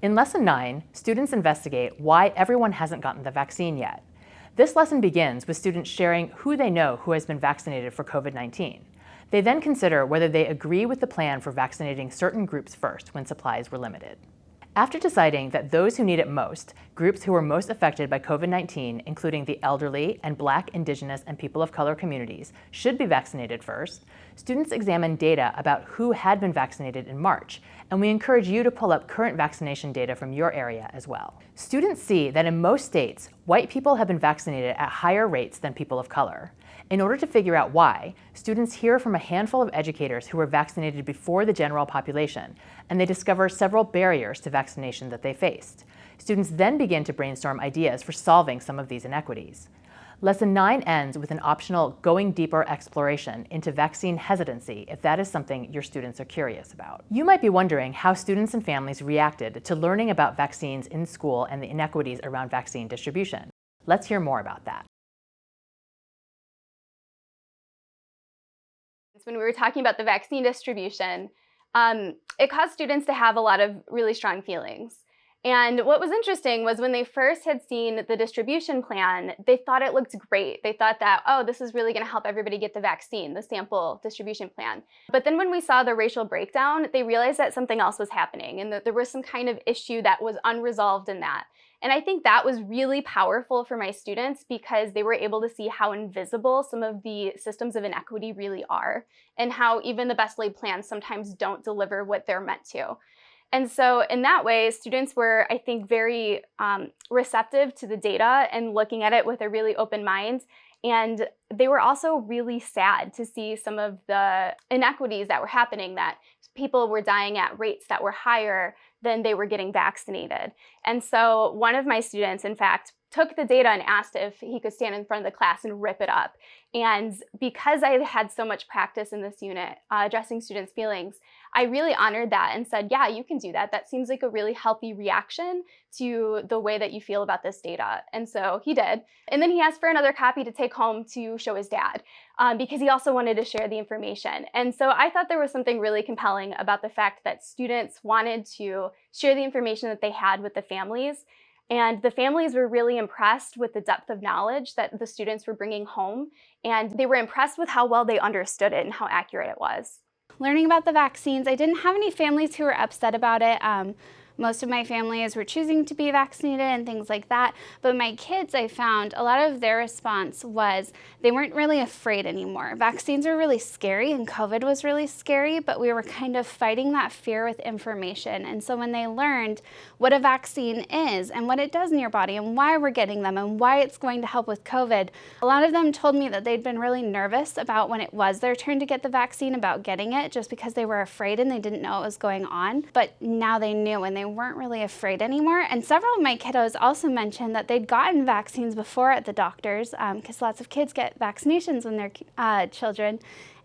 In Lesson 9, students investigate why everyone hasn't gotten the vaccine yet. This lesson begins with students sharing who they know who has been vaccinated for COVID-19. They then consider whether they agree with the plan for vaccinating certain groups first when supplies were limited. After deciding that those who need it most, groups who were most affected by COVID-19, including the elderly and Black, Indigenous, and people of color communities, should be vaccinated first, students examine data about who had been vaccinated in March, and we encourage you to pull up current vaccination data from your area as well. Students see that in most states, white people have been vaccinated at higher rates than people of color. In order to figure out why, students hear from a handful of educators who were vaccinated before the general population, and they discover several barriers to vaccination that they faced. Students then begin to brainstorm ideas for solving some of these inequities. Lesson 9 ends with an optional going deeper exploration into vaccine hesitancy if that is something your students are curious about. You might be wondering how students and families reacted to learning about vaccines in school and the inequities around vaccine distribution. Let's hear more about that. When we were talking about the vaccine distribution, it caused students to have a lot of really strong feelings. And what was interesting was when they first had seen the distribution plan, they thought it looked great. They thought that, oh, this is really going to help everybody get the vaccine, the sample distribution plan. But then when we saw the racial breakdown, they realized that something else was happening and that there was some kind of issue that was unresolved in that. And I think that was really powerful for my students because they were able to see how invisible some of the systems of inequity really are and how even the best laid plans sometimes don't deliver what they're meant to. And so in that way, students were, I think, very receptive to the data and looking at it with a really open mind. And they were also really sad to see some of the inequities that were happening, that people were dying at rates that were higher than they were getting vaccinated. And so one of my students, in fact, took the data and asked if he could stand in front of the class and rip it up. And because I had so much practice in this unit addressing students' feelings, I really honored that and said, yeah, you can do that. That seems like a really healthy reaction to the way that you feel about this data. And so he did. And then he asked for another copy to take home to show his dad because he also wanted to share the information. And so I thought there was something really compelling about the fact that students wanted to share the information that they had with the families. And the families were really impressed with the depth of knowledge that the students were bringing home. And they were impressed with how well they understood it and how accurate it was. Learning about the vaccines, I didn't have any families who were upset about it. Most of my families were choosing to be vaccinated and things like that. But my kids, I found a lot of their response was they weren't really afraid anymore. Vaccines are really scary and COVID was really scary, but we were kind of fighting that fear with information. And so when they learned what a vaccine is and what it does in your body and why we're getting them and why it's going to help with COVID, a lot of them told me that they'd been really nervous about when it was their turn to get the vaccine, about getting it, just because they were afraid and they didn't know what was going on. But now they knew and they weren't really afraid anymore. And several of my kiddos also mentioned that they'd gotten vaccines before at the doctors, because lots of kids get vaccinations when they're children.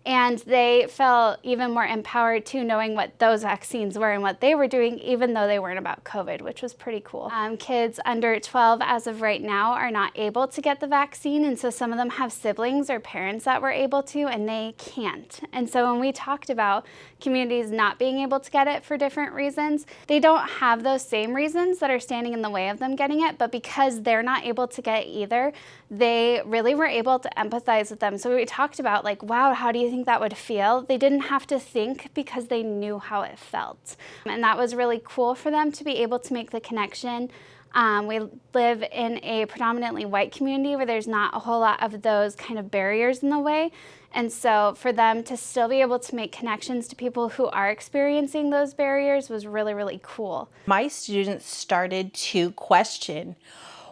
And they felt even more empowered too, knowing what those vaccines were and what they were doing, even though they weren't about COVID, which was pretty cool. Kids under 12 as of right now are not able to get the vaccine, and so some of them have siblings or parents that were able to, and they can't. And so when we talked about communities not being able to get it for different reasons, they don't have those same reasons that are standing in the way of them getting it, but because they're not able to get it either, they really were able to empathize with them. So we talked about, like, wow, how do you think that would feel? They didn't have to think because they knew how it felt. And that was really cool for them to be able to make the connection. We live in a predominantly white community where there's not a whole lot of those kind of barriers in the way. And so for them to still be able to make connections to people who are experiencing those barriers was really, really cool. My students started to question,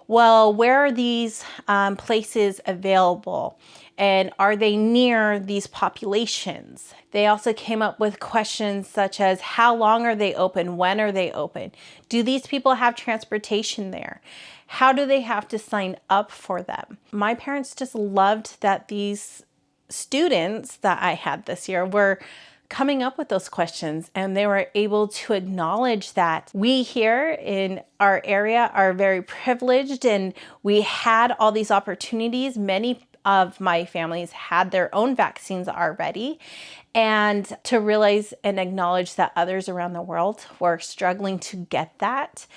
well, where are these places available? And are they near these populations? They also came up with questions such as, how long are they open? When are they open? Do these people have transportation there? How do they have to sign up for them? My parents just loved that these students that I had this year were coming up with those questions, and they were able to acknowledge that we here in our area are very privileged and we had all these opportunities. Many of my families had their own vaccines already, and to realize and acknowledge that others around the world were struggling to get that